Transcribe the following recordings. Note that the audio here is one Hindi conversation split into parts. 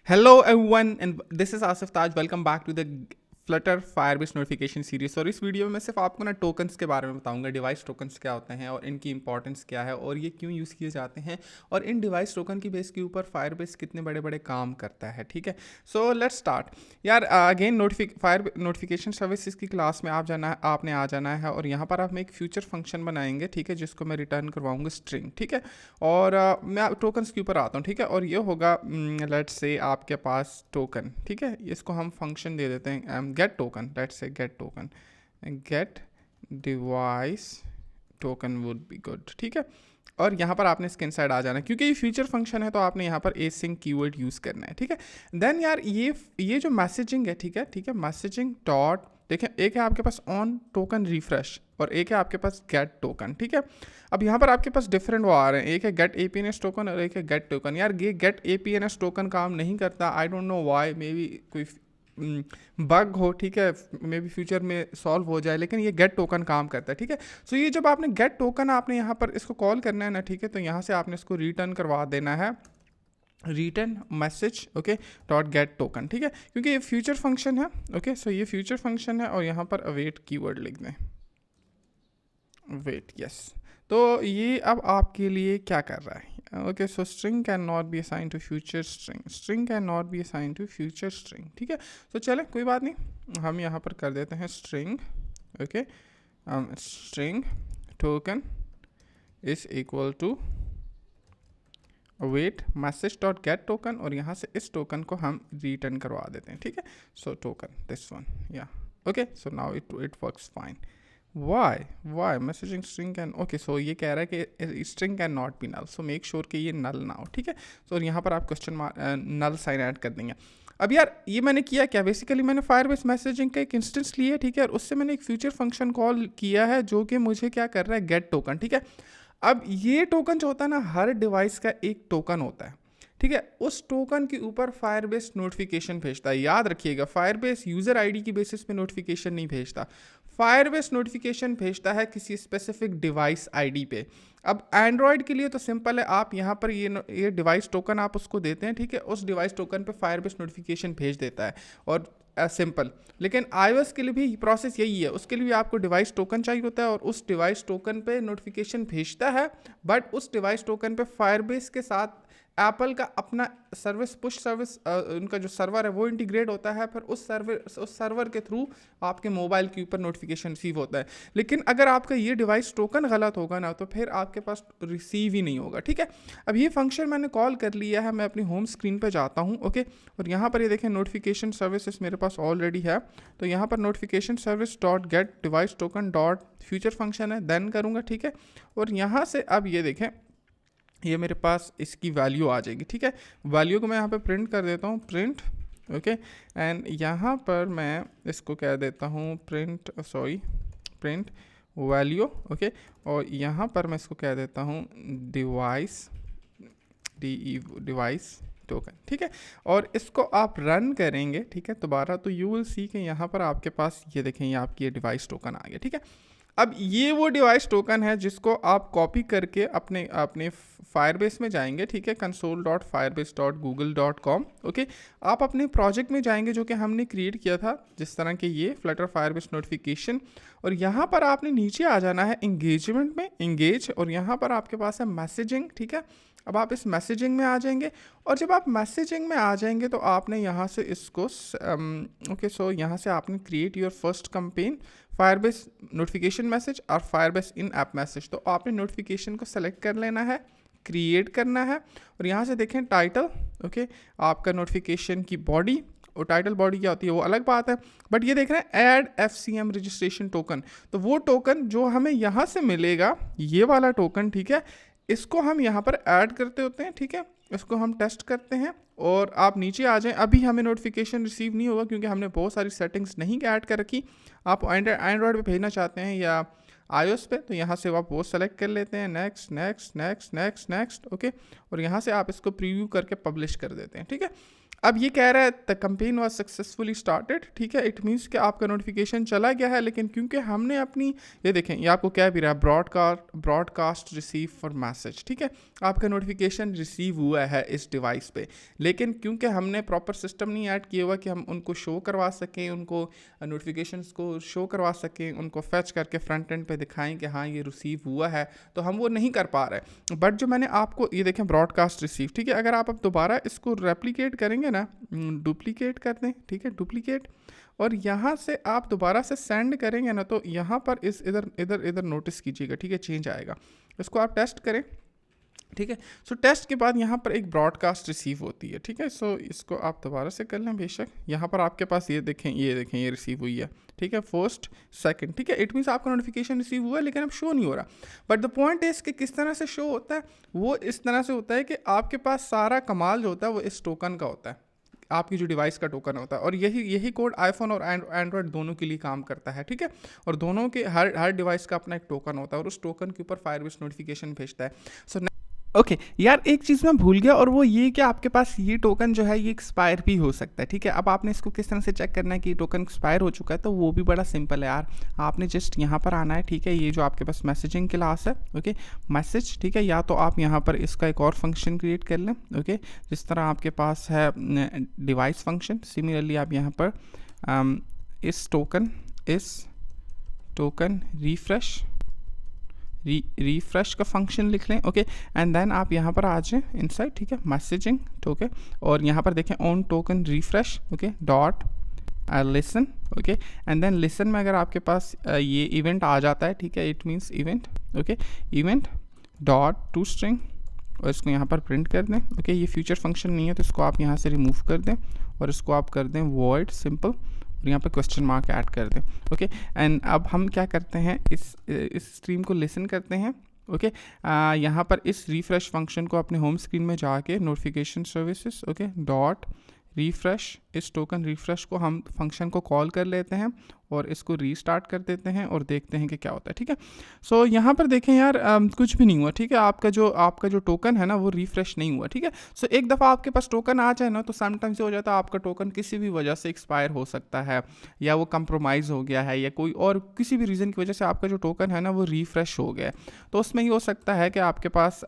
Hello everyone and this is Asif Taj. Welcome back to the Flutter Firebase notification series. और इस वीडियो में मैं सिर्फ आपको ना टोकन्स के बारे में बताऊंगा, डिवाइस टोकन्स क्या होते हैं और इनकी इंपॉर्टेंस क्या है और ये क्यों यूज़ किए जाते हैं और इन डिवाइस टोकन की बेस के ऊपर फायरबेस कितने बड़े बड़े काम करता है। ठीक है, सो लेट्स स्टार्ट यार। अगेन फायर नोटिफिकेशन सर्विसेज की क्लास में आपने आ जाना है और यहाँ पर आप एक फ्यूचर फंक्शन बनाएंगे, ठीक है, जिसको मैं रिटर्न करवाऊंगा स्ट्रिंग। ठीक है, और मैं टोकन्स के ऊपर आता हूँ। ठीक है, और ये होगा लेट्स से आपके पास टोकन, ठीक है, इसको हम फंक्शन दे देते हैं get token. Let's say get token, get device token would be good. ठीक है, और यहाँ पर आपने इसके इनसाइड आ जाना है क्योंकि ये फ्यूचर फंक्शन है तो आपने यहाँ पर एसिंक कीवर्ड यूज़ करना है। ठीक है, देन यार ये जो मैसेजिंग है, ठीक है, मैसेजिंग डॉट, देखें एक है आपके पास ऑन टोकन रिफ्रेश और एक है आपके पास गेट टोकन। ठीक है, अब यहाँ पर आपके पास डिफरेंट वो आ रहे हैं, एक है गेट एपीएनएस टोकन और एक है गेट टोकन। यार ये गेट एपीएनएस टोकन काम नहीं करता, I don't know why, may be कोई बग हो, ठीक है, मे बी फ्यूचर में सॉल्व हो जाए, लेकिन ये गेट टोकन काम करता है। ठीक है, सो ये जब आपने गेट टोकन आपने यहाँ पर इसको कॉल करना है ना, ठीक है, तो यहाँ से आपने इसको रिटर्न करवा देना है return message, okay, dot get token. ठीक है, क्योंकि ये फ्यूचर फंक्शन है। ओके, सो ये फ्यूचर फंक्शन है और यहाँ पर अवेट कीवर्ड लिख दें, वेट, यस। तो ये अब आपके लिए क्या कर रहा है? Okay, so string can not be assign to future string, string can not be assign to future string. ठीक है, तो चले कोई बात नहीं, हम यहाँ पर कर देते हैं string, okay, string token is equal to wait message dot get token और यहाँ से इस टोकन को हम रिटर्न करवा देते हैं। ठीक है, सो टोकन दिस वन, या okay, so now it works fine. Why messaging string can, okay, so ये कह रहा है कि string can not be null, so make sure कि ये नल ना हो। ठीक है, सो यहाँ पर आप क्वेश्चन नल साइन ऐड कर देंगे। अब यार ये मैंने किया क्या, बेसिकली मैंने फायरबेस मैसेजिंग का एक इंस्टेंस लिया, ठीक है, और उससे मैंने एक फ्यूचर फंक्शन कॉल किया है जो कि मुझे क्या कर रहा है, गेट टोकन। ठीक है, अब ये टोकन जो होता है ना, हर डिवाइस का एक टोकन होता है। ठीक है, उस टोकन के ऊपर फायरबेस नोटिफिकेशन भेजता है। याद रखिएगा, फायरबेस यूज़र आईडी की बेसिस पे नोटिफिकेशन नहीं भेजता, फायरबेस नोटिफिकेशन भेजता है किसी स्पेसिफिक डिवाइस आईडी पे। अब एंड्रॉयड के लिए तो सिंपल है, आप यहाँ पर ये डिवाइस टोकन आप उसको देते हैं, ठीक है, उस डिवाइस टोकन पे फायरबेस नोटिफिकेशन भेज देता है और सिंपल। लेकिन iOS के लिए भी प्रोसेस यही है, उसके लिए भी आपको डिवाइस टोकन चाहिए होता है और उस डिवाइस टोकन पे नोटिफिकेशन भेजता है, बट उस डिवाइस टोकन पे फायरबेस के साथ एप्पल का अपना सर्विस, पुश सर्विस, उनका जो सर्वर है वो इंटीग्रेट होता है, फिर उस सर्वर के थ्रू आपके मोबाइल के ऊपर नोटिफिकेशन रिसीव होता है। लेकिन अगर आपका ये डिवाइस टोकन गलत होगा ना, तो फिर आपके पास रिसीव ही नहीं होगा। ठीक है, अब ये फंक्शन मैंने कॉल कर लिया है, मैं अपनी होम स्क्रीन पर जाता हूँ, ओके, और यहाँ पर ये देखें नोटिफिकेशन सर्विसेज मेरे पास ऑलरेडी है, तो यहाँ पर notification service dot gate device token dot future function है, देन करूँगा। ठीक है, और यहाँ से अब ये देखें, ये मेरे पास इसकी वैल्यू आ जाएगी। ठीक है, वैल्यू को मैं यहाँ पे प्रिंट कर देता हूँ, प्रिंट, ओके, एंड यहाँ पर मैं इसको कह देता हूँ प्रिंट वैल्यू, ओके, और यहाँ पर मैं इसको कह देता हूँ डिवाइस टोकन। ठीक है, और इसको आप रन करेंगे, ठीक है, दोबारा, तो यू विल सी कि यहाँ पर आपके पास ये देखें, ये आपकी ये डिवाइस टोकन आ गया। ठीक है, अब ये वो डिवाइस टोकन है जिसको आप कॉपी करके अपने फायरबेस में जाएंगे, ठीक है, console.firebase.google.com, ओके, आप अपने प्रोजेक्ट में जाएंगे जो कि हमने क्रिएट किया था, जिस तरह के ये फ्लटर फायरबेस नोटिफिकेशन, और यहाँ पर आपने नीचे आ जाना है एंगेजमेंट में, एंगेज, और यहाँ पर आपके पास है मैसेजिंग। ठीक है, अब आप इस मैसेजिंग में आ जाएंगे और जब आप मैसेजिंग में आ जाएंगे तो आपने यहाँ से इसको ओके, सो यहाँ से आपने create your first campaign Firebase notification message और फायरबेस इन ऐप मैसेज, तो आपने नोटिफिकेशन को सेलेक्ट कर लेना है, क्रिएट करना है, और यहाँ से देखें टाइटल, ओके, आपका नोटिफिकेशन की बॉडी, और टाइटल बॉडी क्या होती है वो अलग बात है, बट ये देख रहे हैं ऐड FCM रजिस्ट्रेशन टोकन, तो वो टोकन जो हमें यहाँ से मिलेगा, ये वाला टोकन, ठीक है, इसको हम यहाँ पर ऐड करते होते हैं। ठीक है, इसको हम टेस्ट करते हैं और आप नीचे आ जाएं। अभी हमें नोटिफिकेशन रिसीव नहीं होगा क्योंकि हमने बहुत सारी सेटिंग्स नहीं ऐड कर रखी। आप एंड्रॉयड पे भेजना चाहते हैं या iOS पे, तो यहाँ से आप वो सेलेक्ट कर लेते हैं, next next next next next, okay, और यहाँ से आप इसको प्रीव्यू करके पब्लिश कर देते हैं। ठीक है, अब ये कह रहा है the campaign was successfully started, ठीक है, इट मीन्स कि आपका नोटिफिकेशन चला गया है, लेकिन क्योंकि हमने अपनी, ये देखें ये आपको क्या भी रहा है, ब्रॉडकास्ट रिसीव फॉर मैसेज, ठीक है, आपका नोटिफिकेशन रिसीव हुआ है इस डिवाइस पे, लेकिन क्योंकि हमने प्रॉपर सिस्टम नहीं ऐड किया हुआ कि हम उनको शो करवा सकें, उनको नोटिफिकेशंस को शो करवा सकें, उनको फैच करके फ्रंट एंड पे दिखाएं कि हाँ ये रिसीव हुआ है, तो हम वो नहीं कर पा रहे। बट जो मैंने आपको ये देखें ब्रॉडकास्ट रिसीव, ठीक है, अगर आप अब दोबारा इसको रेप्लिकेट करेंगे ना, डुप्लीकेट कर दें, ठीक है, डुप्लीकेट, और यहाँ से आप दोबारा से सेंड करेंगे ना, तो यहाँ पर इस इधर इधर इधर नोटिस कीजिएगा, ठीक है, चेंज आएगा। इसको आप टेस्ट करें, ठीक है। सो टेस्ट के बाद यहाँ पर एक ब्रॉडकास्ट रिसीव होती है, ठीक है। सो इसको आप दोबारा से कर लें बेशक, यहाँ पर आपके पास ये देखें ये रिसीव हुई है, ठीक है, फर्स्ट सेकंड, ठीक है, इट मीन्स आपका नोटिफिकेशन रिसीव हुआ है, लेकिन अब शो नहीं हो रहा। बट द पॉइंट इज कि किस तरह से शो होता है, वो इस तरह से होता है कि आपके पास सारा कमाल जो होता है वो इस टोकन का होता है, आपकी जो डिवाइस का टोकन होता है, और यही कोड आईफोन और एंड्रॉयड दोनों के लिए काम करता है, ठीक है। और दोनों के हर डिवाइस का अपना एक टोकन होता है, और उस टोकन के ऊपर फायरबेस नोटिफिकेशन भेजता है। सो ओके यार, एक चीज़ मैं भूल गया, और वो ये कि आपके पास ये टोकन जो है ये एक्सपायर भी हो सकता है, ठीक है। अब आपने इसको किस तरह से चेक करना है कि टोकन एक्सपायर हो चुका है, तो वो भी बड़ा सिंपल है यार। आपने जस्ट यहाँ पर आना है, ठीक है, ये जो आपके पास मैसेजिंग क्लास है, ओके, मैसेज, ठीक है, या तो आप यहाँ पर इसका एक और फंक्शन क्रिएट कर लें, ओके, जिस तरह आपके पास है डिवाइस फंक्शन, सिमिलरली आप यहाँ पर इस टोकन रिफ्रेश का फंक्शन लिख लें, ओके, एंड देन आप यहाँ पर आ जाएं इनसाइड, ठीक है, मैसेजिंग, ओके, और यहाँ पर देखें on token refresh, okay, dot listen, okay, and then listen में अगर आपके पास ये इवेंट आ जाता है, ठीक है, it means event, okay, event dot to string, और इसको यहाँ पर प्रिंट कर दें, ओके, ये फ्यूचर फंक्शन नहीं है तो इसको आप यहाँ से रिमूव कर दें, और इसको आप कर दें वॉइड सिंपल, और यहाँ पर क्वेश्चन मार्क ऐड कर दें, ओके। एंड अब हम क्या करते हैं, इस स्ट्रीम को लिसन करते हैं, ओके, यहाँ पर इस रिफ्रेश फंक्शन को अपने होम स्क्रीन में जाके notification services, okay, dot refresh, इस टोकन रिफ्रेश को हम फंक्शन को कॉल कर लेते हैं और इसको रीस्टार्ट कर देते हैं और देखते हैं कि क्या होता है, ठीक है। सो यहाँ पर देखें यार, कुछ भी नहीं हुआ, ठीक है, आपका जो टोकन है ना वो रिफ्रेश नहीं हुआ, ठीक है। सो एक दफ़ा आपके पास टोकन आ जाए ना, तो समटाइम्स हो जाता है आपका टोकन किसी भी वजह से एक्सपायर हो सकता है, या वो कंप्रोमाइज़ हो गया है, या कोई और किसी भी रीज़न की वजह से आपका जो टोकन है ना वो रिफ्रेश हो गया है। तो उसमें ये हो सकता है कि आपके पास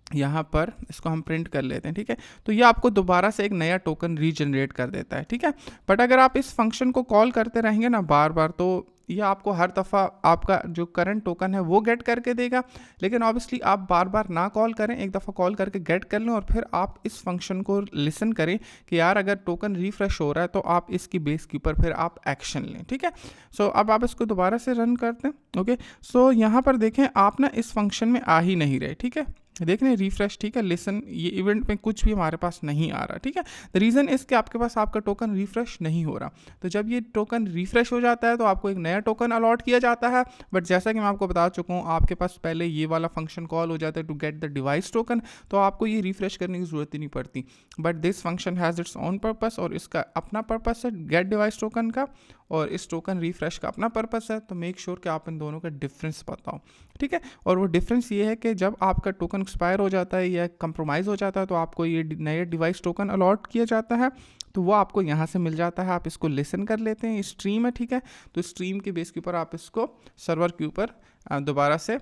यहाँ पर इसको हम प्रिंट कर लेते हैं, ठीक है, तो ये आपको दोबारा से एक नया टोकन रीजनरेट कर देता है, ठीक है। बट अगर आप इस फंक्शन को कॉल करते रहेंगे ना बार बार, तो ये आपको हर दफ़ा आपका जो करंट टोकन है वो गेट करके देगा, लेकिन ऑब्वियसली आप बार बार ना कॉल करें, एक दफ़ा कॉल करके गेट कर लें, और फिर आप इस फंक्शन को लिसन करें कि यार अगर टोकन रिफ्रेश हो रहा है तो आप इसकी बेस के ऊपर फिर आप एक्शन लें, ठीक है। सो अब आप इसको दोबारा से रन करते हैं, ओके। सो यहाँ पर देखें आप ना इस फंक्शन में आ ही नहीं रहे, ठीक है, देख रहे हैं रिफ्रेश, ठीक है, लिसन, ये इवेंट में कुछ भी हमारे पास नहीं आ रहा, ठीक है। द रीज़न इस कि आपके पास आपका टोकन रिफ्रेश नहीं हो रहा। तो जब ये टोकन रिफ्रेश हो जाता है तो आपको एक नया टोकन अलॉट किया जाता है, बट जैसा कि मैं आपको बता चुका हूँ, आपके पास पहले ये वाला फंक्शन कॉल हो जाता है to get the device token, तो आपको ये रिफ्रेश करने की ज़रूरत ही नहीं पड़ती। But this function has its own purpose, और इसका अपना पर्पस है गेट डिवाइस टोकन का, और इस टोकन रिफ्रेश का अपना पर्पस है। तो मेक श्योर कि आप इन दोनों का डिफरेंस बताओ, ठीक है। और वो डिफरेंस ये है कि जब आपका टोकन एक्सपायर हो जाता है या कंप्रोमाइज़ हो जाता है, तो आपको ये नया डिवाइस टोकन अलॉट किया जाता है, तो वो आपको यहाँ से मिल जाता है। आप इसको लिसन कर लेते हैं, स्ट्रीम है, ठीक है, तो स्ट्रीम के बेस के ऊपर आप इसको सर्वर के ऊपर दोबारा से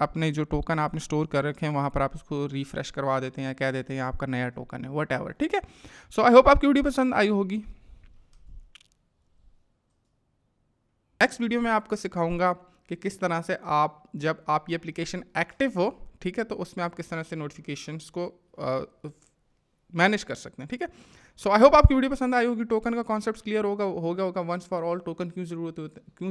अपने जो टोकन आपने स्टोर कर रखे हैं वहाँ पर आप इसको रिफ्रेश करवा देते हैं, या कह देते हैं आपका नया टोकन है, व्हाटएवर, ठीक है। सो आई होप आपकी वीडियो पसंद आई होगी। नेक्स्ट वीडियो में आपको सिखाऊंगा कि किस तरह से आप जब आप ये एप्लीकेशन एक्टिव हो, ठीक है, तो उसमें आप किस तरह से नोटिफिकेशंस को मैनेज कर सकते हैं, ठीक है। सो आई होप आपकी वीडियो पसंद आई होगी। टोकन का कॉन्सेप्ट क्लियर होगा वंस फॉर ऑल। टोकन क्यों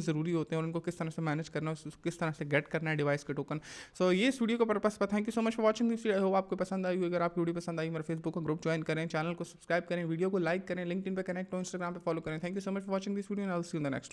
ज़रूरी होते हैं और उनको किस तरह से मैनेज करना है, किस तरह से गेट करना है डिवाइस के टोकन। सो ये इस वीडियो का पर्पस पर। Thank you so much for watching this video. I hope आपको पसंद आई होगी। अगर आपकी वीडियो पसंद आई, मेरे फेसबुक का ग्रुप ज्वाइन करें, चैनल को सब्सक्राइब करें, वीडियो को लाइक करें, लिंक्डइन पे कनेक्ट हो, इंस्टाग्राम पे फॉलो करें। Thank you so much for watching this video and I will see you in the next one.